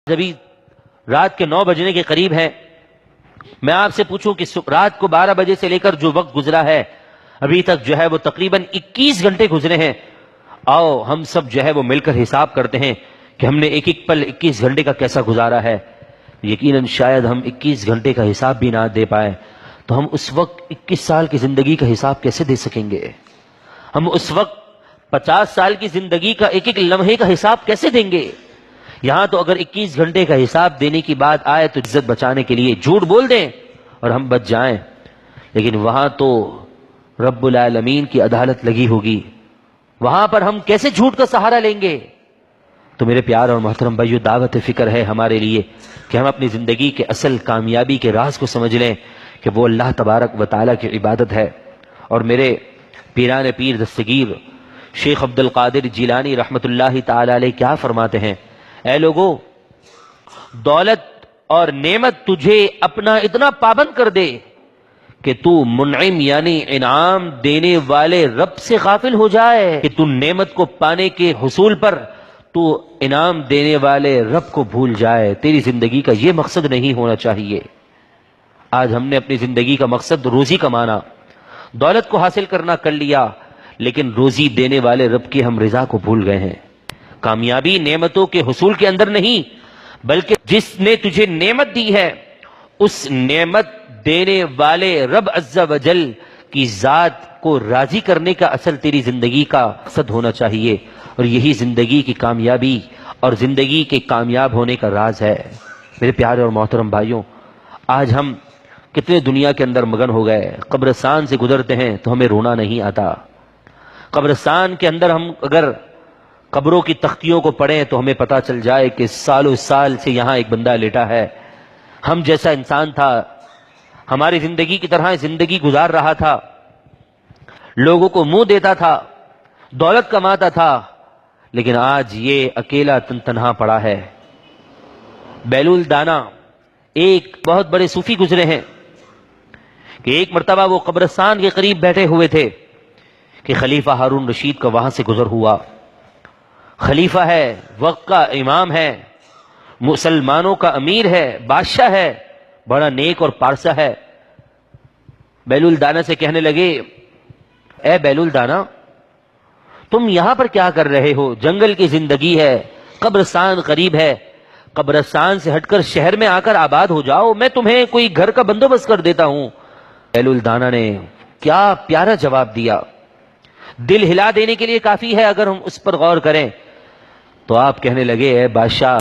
ابھی رات کے 9 بجنے کے قریب ہے. میں آپ سے پوچھوں کہ رات کو 12 بجے سے لے کر جو وقت گزرا ہے ابھی تک جو ہے وہ تقریباً 21 گھنٹے گزرے ہیں. آؤ ہم سب جو ہے وہ مل کر حساب کرتے ہیں کہ ہم نے ایک ایک پل 21 گھنٹے کا کیسا گزارا ہے. یقیناً شاید ہم 21 گھنٹے کا حساب بھی نہ دے پائے تو ہم اس وقت 21 سال کی زندگی کا حساب کیسے دے سکیں گے؟ ہم اس وقت 50 سال کی زندگی کا ایک ایک لمحے کا حساب کیسے دیں گے؟ یہاں تو اگر 21 گھنٹے کا حساب دینے کی بات آئے تو عزت بچانے کے لیے جھوٹ بول دیں اور ہم بچ جائیں، لیکن وہاں تو رب العالمین کی عدالت لگی ہوگی. وہاں پر ہم کیسے جھوٹ کا سہارا لیں گے؟ تو میرے پیار اور محترم بھائیو، دعوت فکر ہے ہمارے لیے کہ ہم اپنی زندگی کے اصل کامیابی کے راز کو سمجھ لیں کہ وہ اللہ تبارک و تعالیٰ کی عبادت ہے. اور میرے پیران پیر دستگیر شیخ عبد القادر جیلانی رحمت اللہ تعالی علیہ کیا فرماتے ہیں؟ اے لوگو، دولت اور نعمت تجھے اپنا اتنا پابند کر دے کہ تو منعم یعنی انعام دینے والے رب سے غافل ہو جائے، کہ تو نعمت کو پانے کے حصول پر تو انعام دینے والے رب کو بھول جائے. تیری زندگی کا یہ مقصد نہیں ہونا چاہیے. آج ہم نے اپنی زندگی کا مقصد روزی کمانا، دولت کو حاصل کرنا کر لیا، لیکن روزی دینے والے رب کی ہم رضا کو بھول گئے ہیں. کامیابی نعمتوں کے حصول کے اندر نہیں، بلکہ جس نے تجھے نعمت دی ہے اس نعمت دینے والے رب عز و جل کی ذات کو راضی کرنے کا اصل تیری زندگی کا مقصد ہونا چاہیے. اور یہی زندگی کی کامیابی اور زندگی کے کامیاب ہونے کا راز ہے. میرے پیارے اور محترم بھائیوں، آج ہم کتنے دنیا کے اندر مگن ہو گئے. قبرستان سے گزرتے ہیں تو ہمیں رونا نہیں آتا. قبرستان کے اندر ہم اگر قبروں کی تختیوں کو پڑھیں تو ہمیں پتا چل جائے کہ سالوں سال سے یہاں ایک بندہ لیٹا ہے، ہم جیسا انسان تھا، ہماری زندگی کی طرح زندگی گزار رہا تھا، لوگوں کو منہ دیتا تھا، دولت کماتا تھا، لیکن آج یہ اکیلا تنہا پڑا ہے. بیلول دانا ایک بہت بڑے صوفی گزرے ہیں کہ ایک مرتبہ وہ قبرستان کے قریب بیٹھے ہوئے تھے کہ خلیفہ ہارون رشید کا وہاں سے گزر ہوا. خلیفہ ہے، وقت کا امام ہے، مسلمانوں کا امیر ہے، بادشاہ ہے، بڑا نیک اور پارسا ہے. بیلول دانا سے کہنے لگے، اے بیلول دانا، تم یہاں پر کیا کر رہے ہو؟ جنگل کی زندگی ہے، قبرستان قریب ہے، قبرستان سے ہٹ کر شہر میں آ کر آباد ہو جاؤ، میں تمہیں کوئی گھر کا بندوبست کر دیتا ہوں. بیلول دانا نے کیا پیارا جواب دیا، دل ہلا دینے کے لیے کافی ہے اگر ہم اس پر غور کریں. تو آپ کہنے لگے، اے بادشاہ،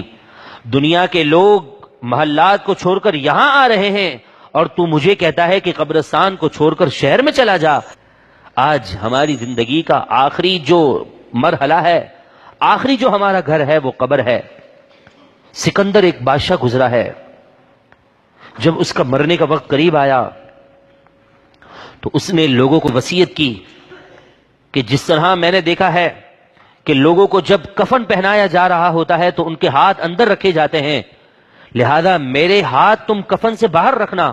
دنیا کے لوگ محلات کو چھوڑ کر یہاں آ رہے ہیں اور تو مجھے کہتا ہے کہ قبرستان کو چھوڑ کر شہر میں چلا جا. آج ہماری زندگی کا آخری جو مرحلہ ہے، آخری جو ہمارا گھر ہے وہ قبر ہے. سکندر ایک بادشاہ گزرا ہے، جب اس کا مرنے کا وقت قریب آیا تو اس نے لوگوں کو وصیت کی کہ جس طرح میں نے دیکھا ہے کہ لوگوں کو جب کفن پہنایا جا رہا ہوتا ہے تو ان کے ہاتھ اندر رکھے جاتے ہیں، لہذا میرے ہاتھ تم کفن سے باہر رکھنا.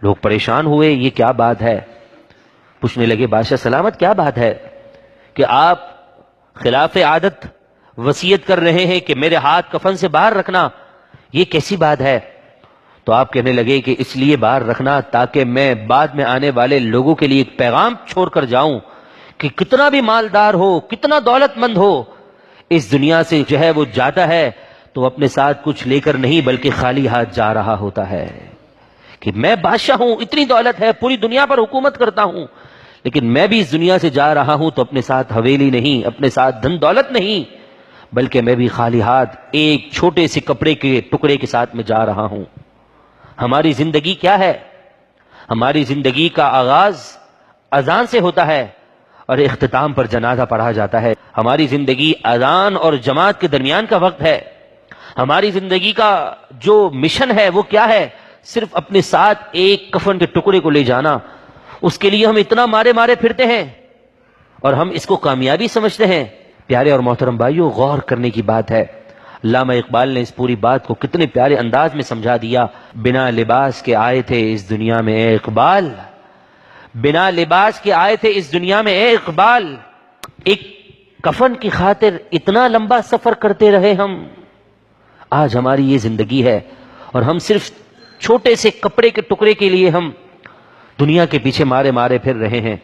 لوگ پریشان ہوئے، یہ کیا بات ہے؟ پوچھنے لگے، بادشاہ سلامت، کیا بات ہے کہ آپ خلاف عادت وصیت کر رہے ہیں کہ میرے ہاتھ کفن سے باہر رکھنا؟ یہ کیسی بات ہے؟ تو آپ کہنے لگے کہ اس لیے باہر رکھنا تاکہ میں بعد میں آنے والے لوگوں کے لیے ایک پیغام چھوڑ کر جاؤں کہ کتنا بھی مالدار ہو، کتنا دولت مند ہو، اس دنیا سے جو ہے وہ جاتا ہے تو اپنے ساتھ کچھ لے کر نہیں بلکہ خالی ہاتھ جا رہا ہوتا ہے. کہ میں بادشاہ ہوں، اتنی دولت ہے، پوری دنیا پر حکومت کرتا ہوں، لیکن میں بھی اس دنیا سے جا رہا ہوں تو اپنے ساتھ حویلی نہیں، اپنے ساتھ دھن دولت نہیں، بلکہ میں بھی خالی ہاتھ ایک چھوٹے سے کپڑے کے ٹکڑے کے ساتھ میں جا رہا ہوں. ہماری زندگی کیا ہے؟ ہماری زندگی کا آغاز اذان سے ہوتا ہے اور اختتام پر جنازہ پڑھا جاتا ہے. ہماری زندگی اذان اور جماعت کے درمیان کا وقت ہے. ہماری زندگی کا جو مشن ہے وہ کیا ہے؟ صرف اپنے ساتھ ایک کفن کے ٹکڑے کو لے جانا. اس کے لیے ہم اتنا مارے مارے پھرتے ہیں اور ہم اس کو کامیابی سمجھتے ہیں. پیارے اور محترم بھائیو، غور کرنے کی بات ہے. علامہ اقبال نے اس پوری بات کو کتنے پیارے انداز میں سمجھا دیا. بنا لباس کے آئے تھے اس دنیا میں اے اقبال، بنا لباس کے آئے تھے اس دنیا میں اے اقبال، ایک کفن کی خاطر اتنا لمبا سفر کرتے رہے ہم. آج ہماری یہ زندگی ہے اور ہم صرف چھوٹے سے کپڑے کے ٹکڑے کے لیے ہم دنیا کے پیچھے مارے مارے پھر رہے ہیں.